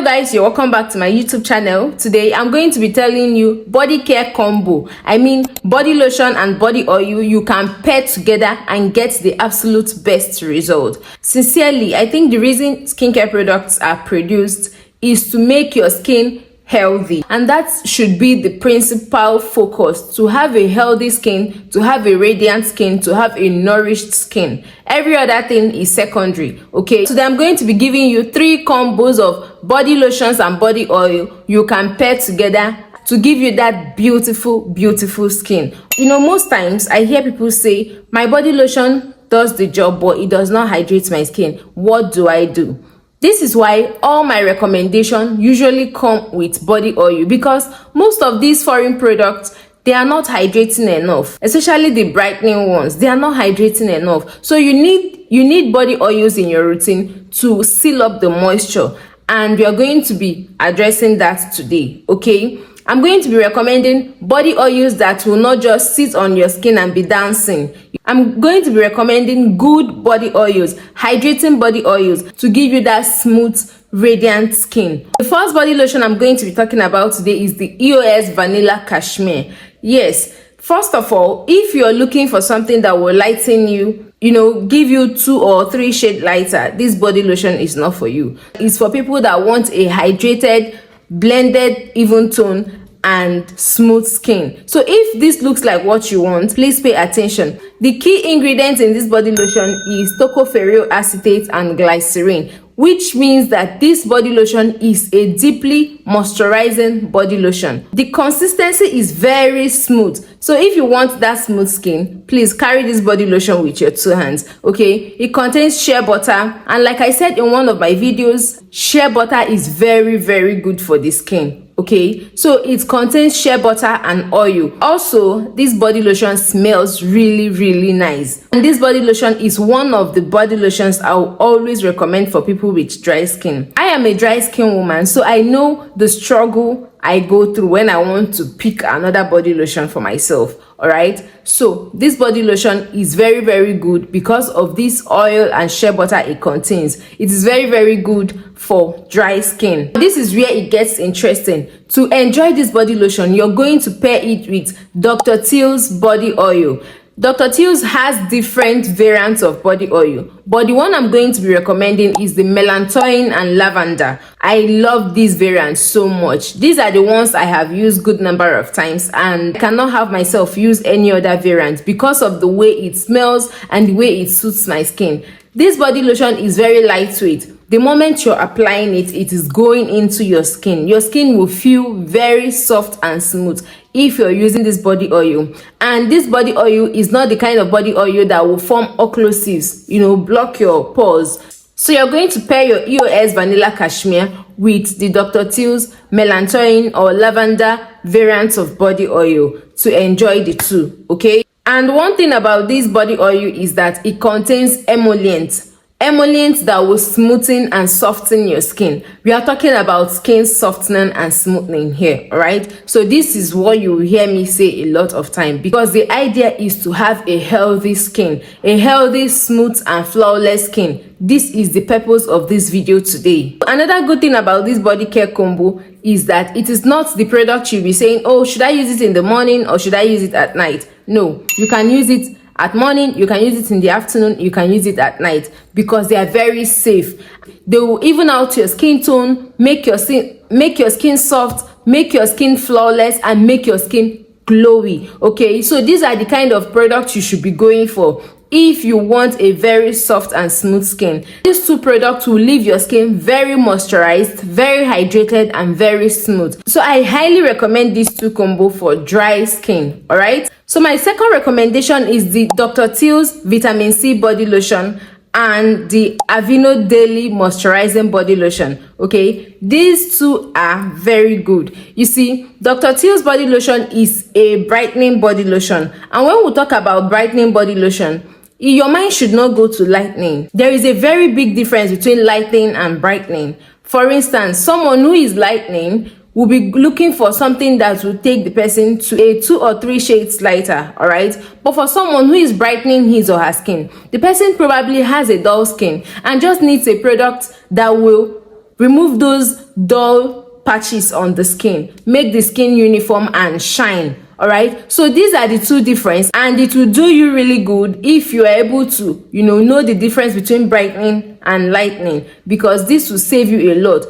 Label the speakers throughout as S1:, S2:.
S1: guys, you're welcome back to my YouTube channel. Today I'm going to be telling you body care combo. I mean body lotion and body oil you can pair together and get the absolute best result. Sincerely, I think the reason skincare products are produced is to make your skin healthy, and that should be the principal focus: to have a healthy skin, to have a radiant skin, to have a nourished skin. Every other thing is secondary. Okay, today I'm going to be giving you 3 combos of body lotions and body oil you can pair together to give you that beautiful skin. You know, most times I hear people say my body lotion does the job but it does not hydrate my skin. What do I do? This is why all my recommendations usually come with body oil, because most of these foreign products, they are not hydrating enough, especially the brightening ones. They are not hydrating enough. So you need body oils in your routine to seal up the moisture, and we are going to be addressing that today. Okay, I'm going to be recommending body oils that will not just sit on your skin and be dancing. I'm going to be recommending good body oils, hydrating body oils to give you that smooth, radiant skin. The first body lotion I'm going to be talking about today is the Eos Vanilla Cashmere. Yes, first of all, if you're looking for something that will lighten you, give you 2 or 3 shades lighter, this body lotion is not for you. It's for people that want a hydrated, blended, even tone and smooth skin. So if this looks like what you want, please pay attention. The key ingredients in this body lotion is tocopherol acetate and glycerin, which means that this body lotion is a deeply moisturizing body lotion. The consistency is very smooth. So if you want that smooth skin, please carry this body lotion with your 2 hands. Okay, it contains shea butter, and like I said in one of my videos, shea butter is very good for the skin. Okay, so it contains shea butter and oil. Also, this body lotion smells really nice, and this body lotion is one of the body lotions I will always recommend for people with dry skin. I am a dry skin woman, so I know the struggle I go through when I want to pick another body lotion for myself. All right, so this body lotion is very good because of this oil and shea butter it contains. It is very good for dry skin. This is where it gets interesting. To enjoy this body lotion, you're going to pair it with Dr. Teals Body Oil. Dr. Teals has different variants of body oil, but the one I'm going to be recommending is the melatonin and lavender. I love these variants so much. These are the ones I have used good number of times, and I cannot have myself use any other variant because of the way it smells and the way it suits my skin. This body lotion is very lightweight. The moment you're applying it, it is going into your skin. Your skin will feel very soft and smooth if you're using this body oil. And this body oil is not the kind of body oil that will form occlusives, block your pores. So you're going to pair your Eos Vanilla Cashmere with the Dr. Teals melatonin or lavender variants of body oil to enjoy the 2. Okay, and one thing about this body oil is that it contains emollients that will smoothen and soften your skin. We are talking about skin softening and smoothing here. All right, so this is what you will hear me say a lot of time, because the idea is to have a healthy skin, a healthy, smooth and flawless skin. This is the purpose of this video today. Another good thing about this body care combo is that it is not the product you'll be saying, oh, should I use it in the morning or should I use it at night? No, you can use it at morning, you can use it in the afternoon, you can use it at night, because they are very safe. They will even out your skin tone, make your skin soft, make your skin flawless, and make your skin glowy. Okay, so these are the kind of products you should be going for if you want a very soft and smooth skin. These 2 products will leave your skin very moisturized, very hydrated and very smooth. So I highly recommend these 2 combo for dry skin. All right, so my second recommendation is the Dr. Teals Vitamin C Body Lotion and the Aveeno Daily Moisturizing Body Lotion. Okay, these 2 are very good. You see, Dr. Teals Body Lotion is a brightening body lotion, and when we talk about brightening body lotion, your mind should not go to lightening. There is a very big difference between lightening and brightening. For instance, someone who is lightening will be looking for something that will take the person to a 2 or 3 shades lighter. All right, but for someone who is brightening his or her skin, the person probably has a dull skin and just needs a product that will remove those dull patches on the skin, make the skin uniform and shine. All right, so these are the two difference, and it will do you really good if you are able to know the difference between brightening and lightening, because this will save you a lot.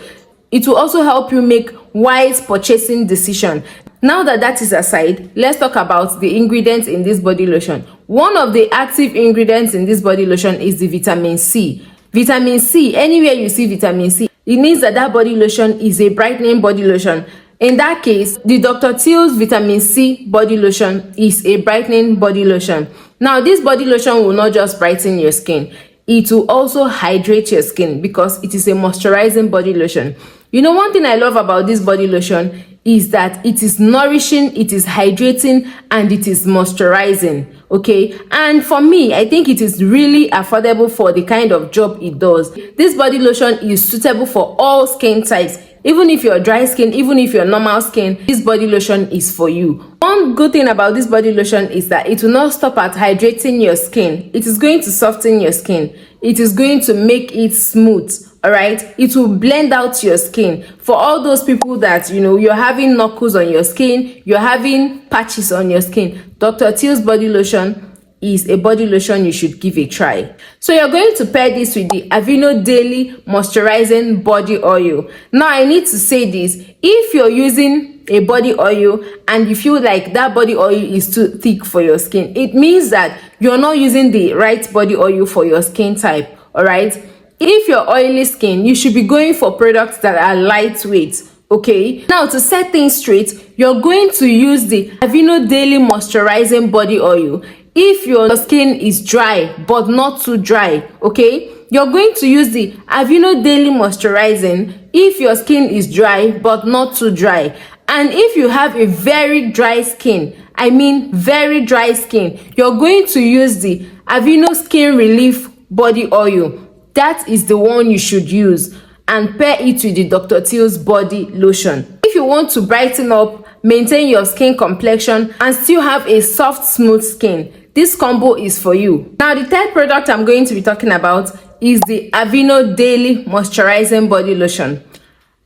S1: It will also help you make wise purchasing decision. Now that is aside, let's talk about the ingredients in this body lotion. One of the active ingredients in this body lotion is the vitamin C. Vitamin C, anywhere you see vitamin C, it means that body lotion is a brightening body lotion. In that case, the Dr. Teals Vitamin C body lotion is a brightening body lotion. Now, this body lotion will not just brighten your skin, it will also hydrate your skin because it is a moisturizing body lotion. One thing I love about this body lotion is that it is nourishing, it is hydrating, and it is moisturizing. Okay, and for me, I think it is really affordable for the kind of job it does. This body lotion is suitable for all skin types. Even if you're dry skin, even if you're normal skin, this body lotion is for you. One good thing about this body lotion is that it will not stop at hydrating your skin. It is going to soften your skin. It is going to make it smooth. All right, it will blend out your skin. For all those people that you're having knuckles on your skin, you're having patches on your skin, Dr. Teals body lotion is a body lotion you should give a try. So you're going to pair this with the Aveeno Daily Moisturizing Body Oil. Now I need to say this: if you're using a body oil and you feel like that body oil is too thick for your skin, it means that you're not using the right body oil for your skin type. All right, if you're oily skin, you should be going for products that are lightweight. Okay, now to set things straight, you're going to use the Aveeno Daily Moisturizing Body Oil. If your skin is dry but not too dry, okay, you're going to use the Aveeno Daily Moisturizing if your skin is dry but not too dry. And if you have a very dry skin, I mean very dry skin, you're going to use the Aveeno Skin Relief Body Oil. That is the one you should use, and pair it with the Dr. Teals body lotion. If you want to brighten up, maintain your skin complexion, and still have a soft, smooth skin, this combo is for you. Now, the third product I'm going to be talking about is the Aveeno Daily Moisturizing Body Lotion.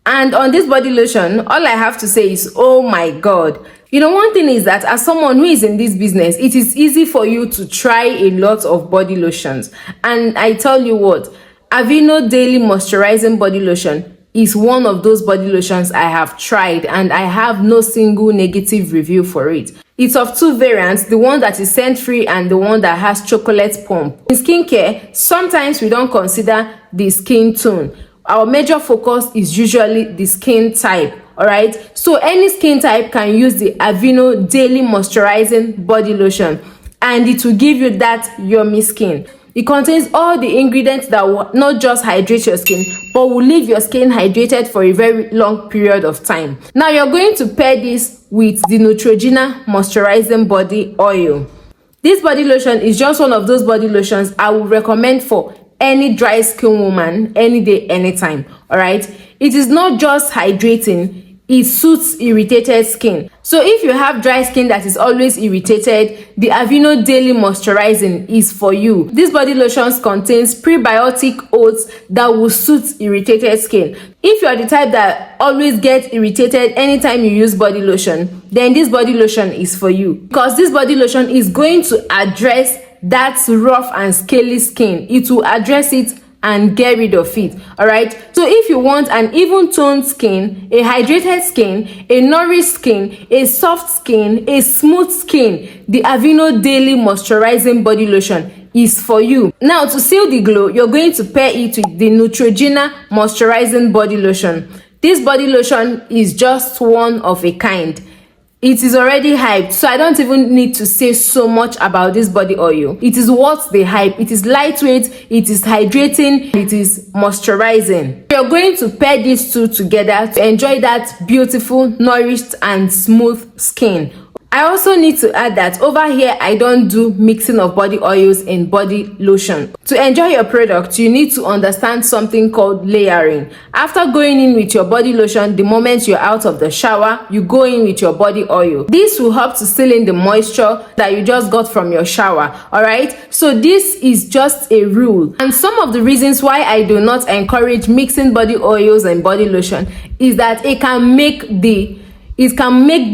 S1: And on this body lotion, all I have to say is, oh my God. One thing is that as someone who is in this business, it is easy for you to try a lot of body lotions. And I tell you what, Aveeno Daily Moisturizing Body Lotion is one of those body lotions I have tried, and I have no single negative review for it. It's of two variants, the one that is scent-free and the one that has chocolate pump. In skincare, sometimes we don't consider the skin tone. Our major focus is usually the skin type. All right, so any skin type can use the Aveeno Daily Moisturizing Body Lotion, and it will give you that yummy skin. It contains all the ingredients that will not just hydrate your skin, but will leave your skin hydrated for a very long period of time. Now you're going to pair this with the Neutrogena Moisturizing Body Oil. This body lotion is just one of those body lotions I would recommend for any dry skin woman, any day, anytime. All right, it is not just hydrating, it suits irritated skin. So if you have dry skin that is always irritated, the Aveeno Daily Moisturizing is for you. This body lotion contains prebiotic oats that will suit irritated skin. If you are the type that always gets irritated anytime you use body lotion, then this body lotion is for you, because this body lotion is going to address that rough and scaly skin. It will address it and get rid of it. All right, so if you want an even toned skin, a hydrated skin, a nourished skin, a soft skin, a smooth skin, the Aveeno Daily Moisturizing Body Lotion is for you. Now, to seal the glow, you're going to pair it with the Neutrogena Moisturizing Body Lotion. This body lotion is just one of a kind. It is already hyped, so I don't even need to say so much about this body oil. It is worth the hype. It is lightweight, it is hydrating, it is moisturizing. You're going to pair these two together to enjoy that beautiful, nourished, and smooth skin. I also need to add that over here I don't do mixing of body oils and body lotion. To enjoy your product, you need to understand something called layering. After going in with your body lotion, the moment you're out of the shower, you go in with your body oil. This will help to seal in the moisture that you just got from your shower. All right, so this is just a rule, and some of the reasons why I do not encourage mixing body oils and body lotion is that it can make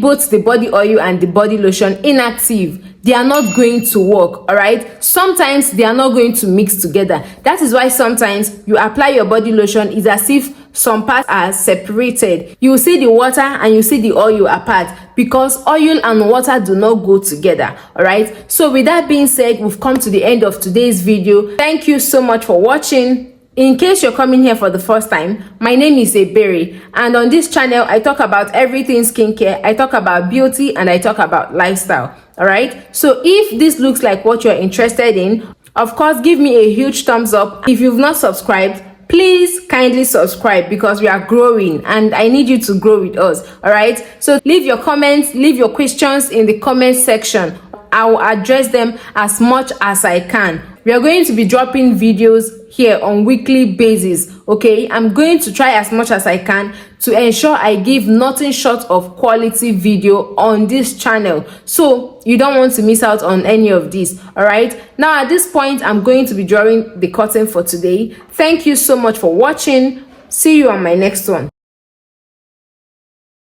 S1: both the body oil and the body lotion inactive. They are not going to work. All right, sometimes they are not going to mix together. That is why sometimes you apply your body lotion, is as if some parts are separated. You see the water and you see the oil apart, because oil and water do not go together. All right, so with that being said, we've come to the end of today's video. Thank you so much for watching. In case you're coming here for the first time, my name is Ebere, and on this channel I talk about everything skincare. I talk about beauty and I talk about lifestyle. All right, so if this looks like what you're interested in, of course give me a huge thumbs up. If you've not subscribed, please kindly subscribe, because we are growing and I need you to grow with us. All right, so leave your comments, leave your questions in the comment section. I will address them as much as I can. We are going to be dropping videos here on weekly basis. Okay, I'm going to try as much as I can to ensure I give nothing short of quality video on this channel, so you don't want to miss out on any of these. All right, now at this point I'm going to be drawing the curtain for today. Thank you so much for watching. See you on my next one.